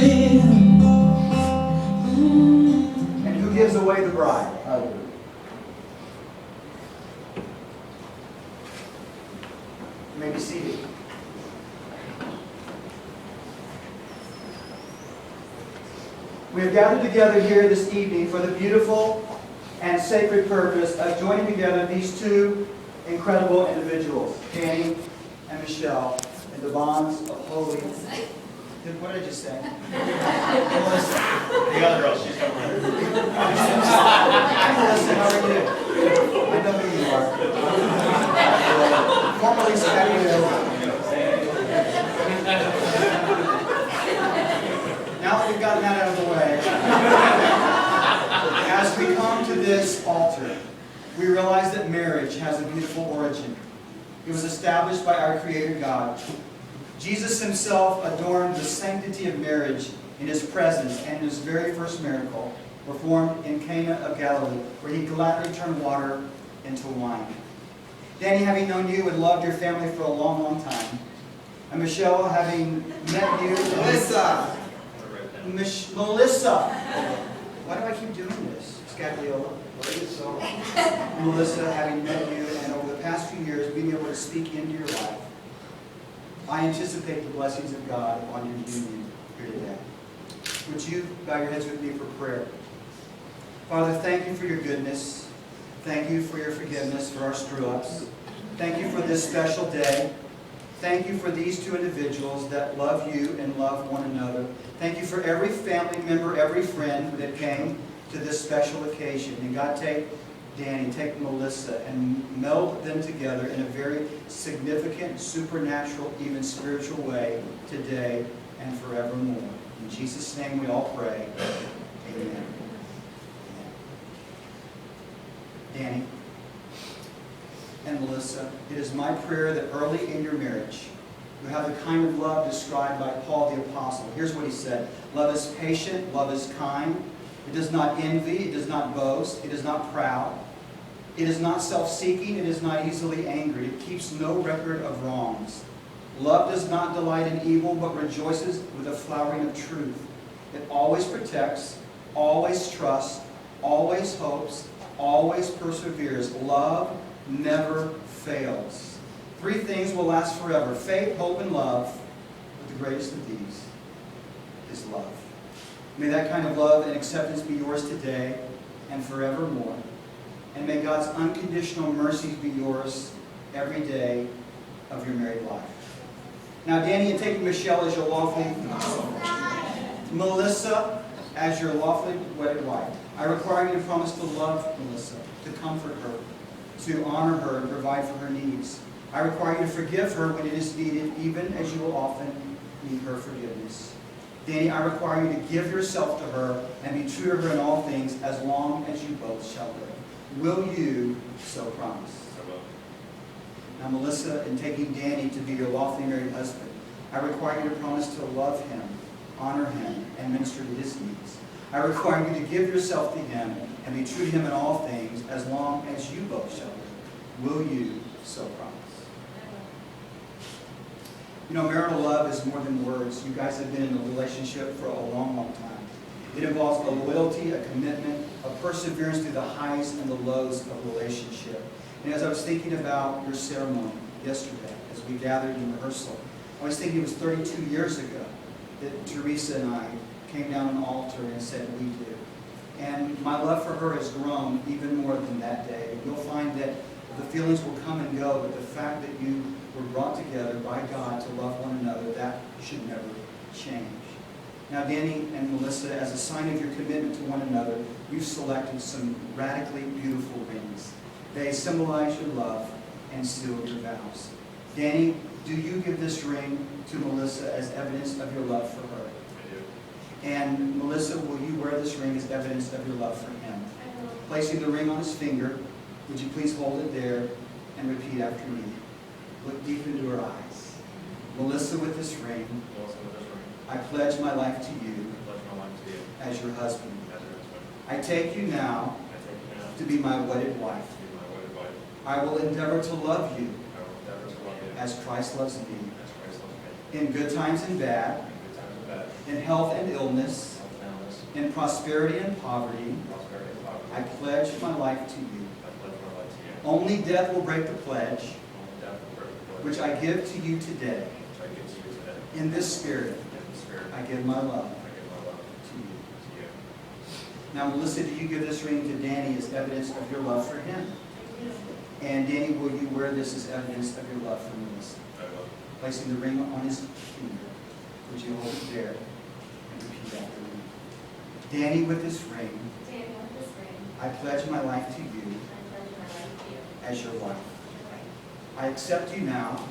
And who gives away the bride? You may be seated. We have gathered together here this evening for the beautiful and sacred purpose of joining together these two incredible individuals, Danny and Michelle, in the bonds of holy. What did I just say? Melissa. The other girl, she's over there. Melissa, how are you? I know who you are. Formerly Scotty Now that we've gotten that out of the way, as we come to this altar, we realize that marriage has a beautiful origin. It was established by our Creator God. Jesus himself adorned the sanctity of marriage in his presence and in his very first miracle, performed in Cana of Galilee, where he gladly turned water into wine. Danny, having known you and loved your family for a long, long time, and Michelle, having met you... Melissa! Melissa! Why do I keep doing this? Scagliola. Melissa, having met you and over the past few years being able to speak into your life, I anticipate the blessings of God on your union here today. Would you bow your heads with me for prayer? Father, thank you for your goodness. Thank you for your forgiveness for our screw-ups. Thank you for this special day. Thank you for these two individuals that love you and love one another. Thank you for every family member, every friend that came to this special occasion. And God, take Danny, take Melissa, and meld them together in a very significant, supernatural, even spiritual way today and forevermore. In Jesus' name we all pray. Amen. Danny and Melissa, it is my prayer that early in your marriage, you have the kind of love described by Paul the Apostle. Here's what he said. Love is patient, love is kind. It does not envy, it does not boast, it is not proud. It is not self-seeking, it is not easily angry. It keeps no record of wrongs. Love does not delight in evil, but rejoices with the flowering of truth. It always protects, always trusts, always hopes, always perseveres. Love never fails. Three things will last forever: faith, hope, and love. But the greatest of these is love. May that kind of love and acceptance be yours today and forevermore. And may God's unconditional mercies be yours every day of your married life. Now, Danny, and taking Michelle as your lawfully, Melissa as your lawfully wedded wife, I require you to promise to love Melissa, to comfort her, to honor her and provide for her needs. I require you to forgive her when it is needed, even as you will often need her forgiveness. Danny, I require you to give yourself to her and be true to her in all things as long as you both shall live. Will you so promise? I will. Now, Melissa, in taking Danny to be your lawfully married husband, I require you to promise to love him, honor him, and minister to his needs. I require you to give yourself to him and be true to him in all things as long as you both shall live. Will you so promise? You know, marital love is more than words. You guys have been in a relationship for a long, long time. It involves a loyalty, a commitment, a perseverance through the highs and the lows of relationship. And as I was thinking about your ceremony yesterday, as we gathered in rehearsal, I was thinking it was 32 years ago that Teresa and I came down an altar and said, "We do." And my love for her has grown even more than that day. You'll find that the feelings will come and go, but the fact that you were brought together by God to love one another, that should never change. Now, Danny and Melissa, as a sign of your commitment to one another, you've selected some radically beautiful rings. They symbolize your love and seal your vows. Danny, do you give this ring to Melissa as evidence of your love for her? I do. And Melissa, will you wear this ring as evidence of your love for him? I will. Placing the ring on his finger, would you please hold it there and repeat after me? Look deep into her eyes. Melissa, with this ring, Melissa, with this ring, I pledge my life to you I pledge my life to you as your husband. as your husband. I take you now I take you now to be my wedded wife. to be my wedded wife. I will endeavor to love you I will endeavor to love you as Christ loves me, as Christ loves me. in good times and bad, In good times and bad. in health and illness, health and illness, in prosperity and poverty, prosperity and poverty. I pledge my life to you. I pledge my life to you. Only death will break the pledge, Only death will break the pledge, which I give to you today. which I give to you today. In this spirit, In the spirit, I give my love I give my love to you. to you. Now, Melissa, do you give this ring to Danny as evidence of your love for him? And Danny, will you wear this as evidence of your love for Melissa? I will. Placing the ring on his finger, would you hold it there and repeat after me? Danny, with this ring, Danny, with this ring, I pledge my life to you I pledge my life to you. as your wife. I accept you now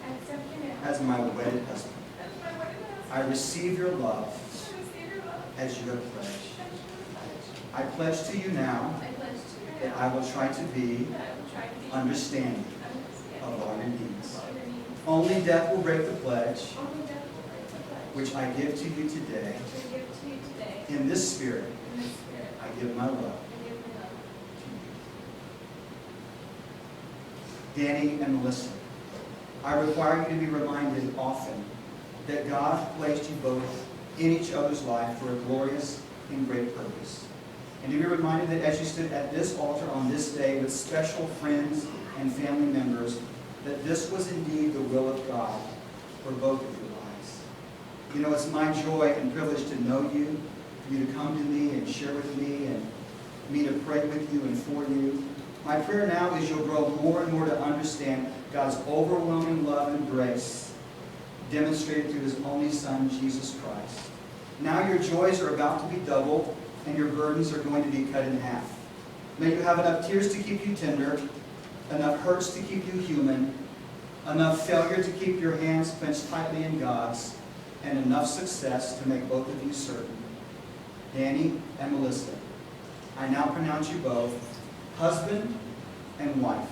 I accept you now as my wedded husband. as my wedded I husband. receive your love I receive your love as you have pledged. as your pledge. I pledge to you now I pledge to you that now I will try to be that I will try to be understanding understanding of all your needs. all your needs. Only death will break the pledge, Only death will break the pledge which I give to you today. which I give to you today. In this spirit, In this spirit, I give my love I give my love. to you. Danny and Melissa, I require you to be reminded often that God placed you both in each other's life for a glorious and great purpose. And to be reminded that as you stood at this altar on this day with special friends and family members, that this was indeed the will of God for both of your lives. You know, it's my joy and privilege to know you, for you to come to me and share with me, and me to pray with you and for you. My prayer now is you'll grow more and more to understand God's overwhelming love and grace demonstrated through His only Son, Jesus Christ. Now your joys are about to be doubled, and your burdens are going to be cut in half. May you have enough tears to keep you tender, enough hurts to keep you human, enough failure to keep your hands clenched tightly in God's, and enough success to make both of you certain. Danny and Melissa, I now pronounce you both husband and wife.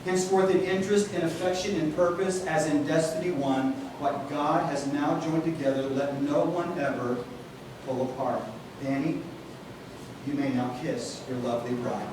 Henceforth in interest, in affection, in purpose, as in destiny one, what God has now joined together, let no one ever pull apart. Danny, you may now kiss your lovely bride.